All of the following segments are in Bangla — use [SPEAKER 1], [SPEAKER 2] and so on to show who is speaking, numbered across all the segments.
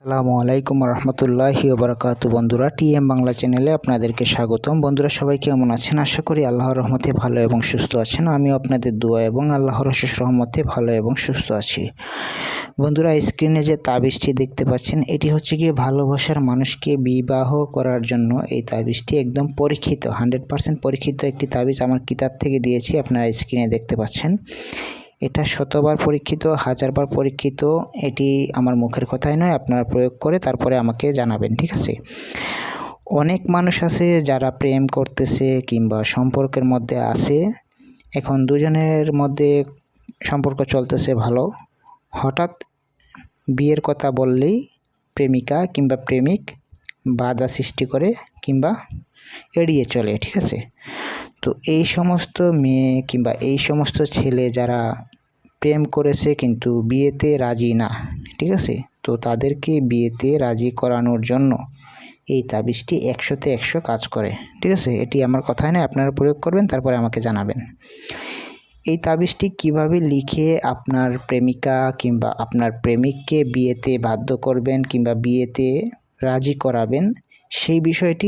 [SPEAKER 1] আসসালামু আলাইকুম রহমতুল্লাহি ওবরাকাতু। বন্ধুরা, টিএম বাংলা চ্যানেলে আপনাদেরকে স্বাগতম। বন্ধুরা, সবাই কেমন আছেন? আশা করি আল্লাহর রহমতে ভালো এবং সুস্থ আছেন। আমিও আপনাদের দোয়া এবং আল্লাহর অশেষ রহমতে ভালো এবং সুস্থ আছি। বন্ধুরা, স্ক্রিনে যে তাবিজটি দেখতে পাচ্ছেন, এটি হচ্ছে গিয়ে ভালোবাসার মানুষকে বিবাহ করার জন্য এই তাবিজটি একদম পরীক্ষিত, 100% পরীক্ষিত একটি তাবিজ আমার কিতাব থেকে দিয়েছি। আপনারা স্ক্রিনে দেখতে পাচ্ছেন। এটা শতবার পরীক্ষিত, হাজারবার পরীক্ষিত। এটি আমার মুখের কথাই নয়, আপনারা প্রয়োগ করে তারপরে আমাকে জানাবেন, ঠিক আছে? অনেক মানুষ আছে যারা প্রেম করতেছে কিংবা সম্পর্কের মধ্যে আছে। এখন দুজনের মধ্যে সম্পর্ক চলতেছে ভালো, হঠাৎ বিয়ের কথা বললেই প্রেমিকা কিংবা প্রেমিক বাধা সৃষ্টি করে কিংবা এড়িয়ে চলে, ঠিক আছে? তো এই সমস্ত মেয়ে কিংবা এই সমস্ত ছেলে যারা প্রেম করেছে কিন্তু বিয়েতে রাজি না, ঠিক আছে? তো তাদেরকে বিয়েতে রাজি করানোর জন্য এই তাবিজটি 100তে 100 কাজ করে, ঠিক আছে? এটি আমার কথাই নয়, আপনারা প্রয়োগ করবেন তারপরে আমাকে জানাবেন। এই তাবিজটি কিভাবে লিখে আপনার প্রেমিকা কিংবা আপনার প্রেমিককে বিয়েতে বাধ্য করবেন কিংবা বিয়েতে রাজি করাবেন, সেই বিষয়টি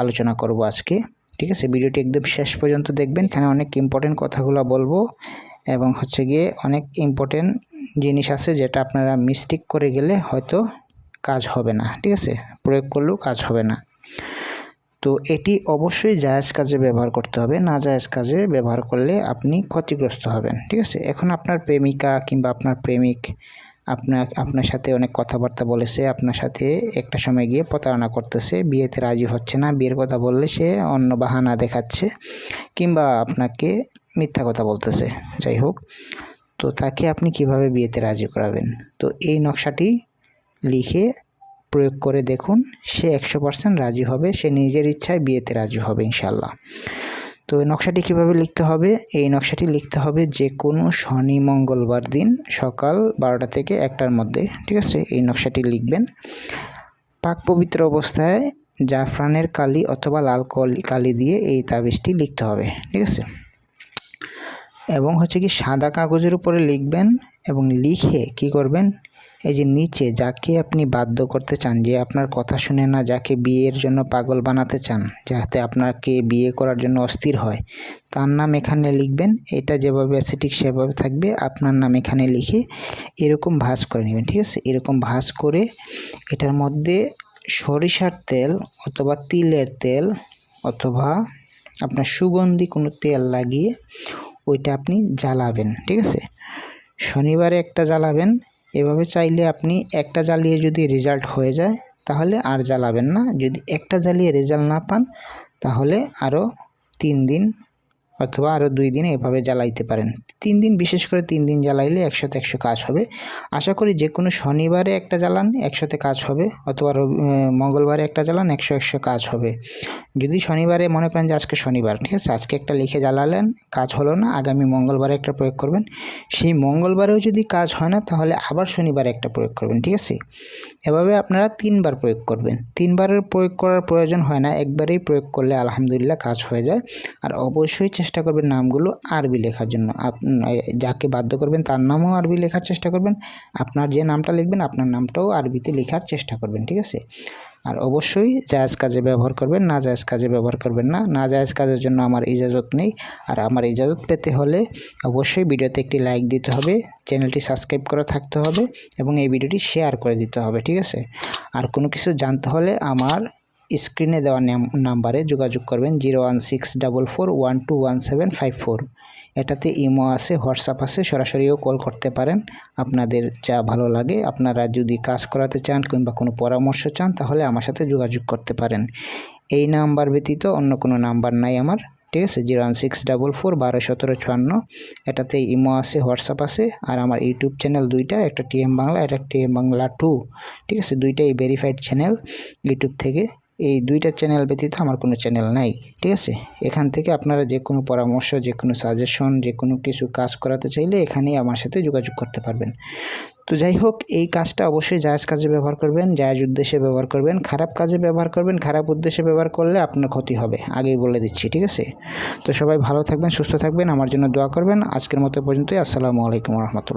[SPEAKER 1] আলোচনা করব আজকে, ঠিক আছে? ভিডিওটি একদম শেষ পর্যন্ত দেখবেন। এখানে অনেক ইম্পর্টেন্ট কথাগুলো বলবো এবং হচ্ছে গিয়ে অনেক ইম্পর্টেন্ট জিনিস আছে যেটা আপনারা মিস্টেক করে গেলে হয়তো কাজ হবে না, ঠিক আছে? প্রয়োগ করলেও কাজ হবে না। তো এটি অবশ্যই জায়েজ কাজে ব্যবহার করতে হবে, না জায়েজ কাজে ব্যবহার করলে আপনি ক্ষতিগ্রস্ত হবেন, ঠিক আছে? এখন আপনার প্রেমিকা কিংবা আপনার প্রেমিক আপনার সাথে অনেক কথাবার্তা বলেছে, আপনার সাথে একটা সময় গিয়ে প্রতারণা করতেছে, বিয়েতে রাজি হচ্ছে না, বিয়ের কথা বললে সে অন্য বাহানা দেখাচ্ছে কিংবা আপনাকে মিথ্যা কথা বলতেছে, যাই হোক। তো তাকে আপনি কিভাবে বিয়েতে রাজি করাবেন? তো এই নকশাটি লিখে প্রয়োগ করে দেখুন, সে 100% রাজি হবে, সে নিজের ইচ্ছায় বিয়েতে রাজি হবে ইনশাল্লাহ। তো এই নকশাটি কীভাবে লিখতে হবে? এই নকশাটি লিখতে হবে যে কোনো শনি মঙ্গলবার দিন সকাল 12টা থেকে 1টার মধ্যে, ঠিক আছে? এই নকশাটি লিখবেন। পাক পবিত্র অবস্থায় জাফরানের কালি অথবা লাল কালি দিয়ে এই তাবিজটি লিখতে হবে, ঠিক আছে? এবং হচ্ছে কি সাদা কাগজের উপরে লিখবেন এবং লিখে কি করবেন, এই যে নিচে যাকে আপনি বাধ্য করতে চান, যে আপনার কথা শুনে না, যাকে বিয়ের জন্য পাগল বানাতে চান, যাতে আপনাকে বিয়ে করার জন্য অস্থির হয়, তার নাম এখানে লিখবেন। এটা যেভাবে আছে ঠিক সেভাবে থাকবে, আপনার নাম এখানে লিখে এরকম ভাঁজ করে নেবেন, ঠিক আছে? এরকম ভাঁজ করে এটার মধ্যে সরিষার তেল অথবা তিলের তেল অথবা আপনার সুগন্ধি কোনো তেল লাগিয়ে ওইটা আপনি জ্বালাবেন, ঠিক আছে? শনিবারে একটা জ্বালাবেন। এভাবে চাইলে আপনি একটা জ্বালিয়ে যদি রেজাল্ট হয়ে যায় তাহলে আর জ্বালাবেন না। যদি একটা জ্বালিয়ে রেজাল্ট না পান তাহলে আরও 3 দিন অথবা আরও 2 দিন এভাবে জ্বালাইতে পারেন। 3 দিন, বিশেষ করে 3 দিন জ্বালাইলে 100তে 100 কাজ হবে। আশা করি যে কোনো শনিবারে একটা জ্বালান 100তে কাজ হবে, অথবা মঙ্গলবারে একটা জ্বালান 100 কাজ হবে। যদি শনিবারে মনে করেন যে আজকে শনিবার, ঠিক আছে, আজকে একটা লিখে জ্বালালেন, কাজ হলো না, আগামী মঙ্গলবারে একটা প্রয়োগ করবেন। সেই মঙ্গলবারেও যদি কাজ হয় না তাহলে আবার শনিবারে একটা প্রয়োগ করবেন, ঠিক আছে? এভাবে আপনারা 3বার প্রয়োগ করবেন। 3বারের প্রয়োগ করার প্রয়োজন হয় না, একবারেই প্রয়োগ করলে আলহামদুলিল্লাহ কাজ হয়ে যায়। আর অবশ্যই চেষ্টা করবেন নামগুলো আরবি লেখার জন্য। যাকে বাধ্য করবেন তার নামও আরবি লেখার চেষ্টা করবেন, আপনার যে নামটা লিখবেন আপনার নামটাও আরবিতে লেখার চেষ্টা করবেন, ঠিক আছে? আর অবশ্যই জায়েজ কাজে ব্যবহার করবেন, না জায়েজ কাজে ব্যবহার করবেন না। না জায়েজ কাজের জন্য আমার ইজাজত নেই। আর আমার ইজাজত পেতে হলে অবশ্যই ভিডিওতে একটি লাইক দিতে হবে, চ্যানেলটি সাবস্ক্রাইব করা থাকতে হবে এবং এই ভিডিওটি শেয়ার করে দিতে হবে, ঠিক আছে? আর কোনো কিছু জানতে হলে আমার স্ক্রিনে দেওয়া নাম্বারে যোগাযোগ করবেন, 01644121754। এটাতে ইমো আছে, হোয়াটসঅ্যাপ আছে, সরাসরিও কল করতে পারেন, আপনাদের যা ভালো লাগে। আপনারা যদি কাজ করাতে চান কিংবা কোনো পরামর্শ চান তাহলে আমার সাথে যোগাযোগ করতে পারেন। এই নাম্বার ব্যতীত অন্য কোনো নাম্বার নাই আমার, ঠিক আছে? 01644121754। এটাতে ইমো আছে, হোয়াটসঅ্যাপ আছে। আর আমার ইউটিউব চ্যানেল 2টা, একটা টিএম বাংলা, একটা টিএম বাংলা 2, ঠিক আছে? 2টাই ভেরিফাইড চ্যানেল ইউটিউব থেকে। এই 2টা চ্যানেল ব্যতীত আমার কোনো চ্যানেল নাই, ঠিক আছে? এখান থেকে আপনারা যে কোনো পরামর্শ, যে কোনো সাজেশন, যে কোনো কিছু কাজ করাতে চাইলে এখানেই আমার সাথে যোগাযোগ করতে পারবেন। তো যাই হোক, এই কাজটা অবশ্যই জায়েজ কাজে ব্যবহার করবেন, জায়েজ উদ্দেশ্যে ব্যবহার করবেন। খারাপ কাজে ব্যবহার করবেন, খারাপ উদ্দেশ্যে ব্যবহার করলে আপনার ক্ষতি হবে, আগেই বলে দিচ্ছি, ঠিক আছে? তো সবাই ভালো থাকবেন, সুস্থ থাকবেন, আমার জন্য দোয়া করবেন। আজকের মতো পর্যন্তই। আসসালামু আলাইকুম রহমতুল্লাহ।